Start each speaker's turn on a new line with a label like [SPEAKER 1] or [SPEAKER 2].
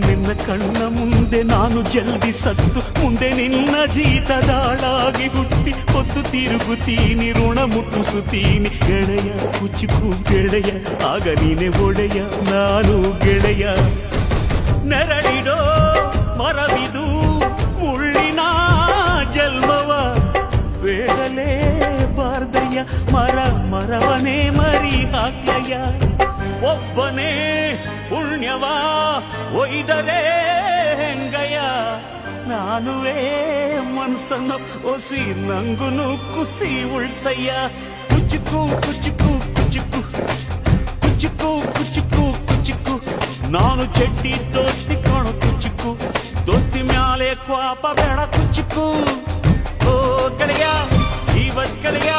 [SPEAKER 1] ನಿನ್ನ ಕಣ್ಣ ಮುಂದೆ ನಾನು ಜಲ್ದಿ ಸತ್ತು ಮುಂದೆ ನಿನ್ನ ಜೀತದಾಳಾಗಿ ಹುಟ್ಟಿ ಹೊತ್ತು ತಿರುಗುತ್ತೀನಿ ಋಣ ಮುಟ್ಟಿಸುತ್ತೀನಿ ಗೆಳೆಯ ಕುಚಿಕು ಗೆಳೆಯ ಆಗ ನೀನೆ ಒಡೆಯ ನಾನು ಗೆಳೆಯ ನೆರಳಿಡೋ ಮರವಿದು ಮುಳ್ಳಿನ ಜನ್ಮವ ಬೇಡಲೇ ಬಾರ್ದಯ್ಯ ಮರವನೇ ಮರಿ ಹಾಕ್ಲಯ್ಯ ಒಬ್ಬನೇ ಪುಣ್ಯವ ಒಯ್ದರೆ ಹೆಂಗಯ್ಯ ನಾನುವೇ ಮನ್ಸನ್ನು ಒಸಿ ನಂಗುನು ಕುಸಿ ಉಳ್ಸಯ್ಯ ಕುಚುಕು ಕುಚುಕು ಕುಚುಕು ಕುಚುಕು ಕುಚುಕು ಕುಚುಕು ನಾನು ಚೆಡ್ಡಿ ದೋಸ್ತಿ ಕಾಣು ಕುಚುಕು ದೋಸ್ತಿ ಮ್ಯಾಲೆ ಕ್ವಾಪ ಬೇಡ ಕುಚುಕು ಓ ಗೆಳೆಯ ಜೀವದ ಗೆಳೆಯ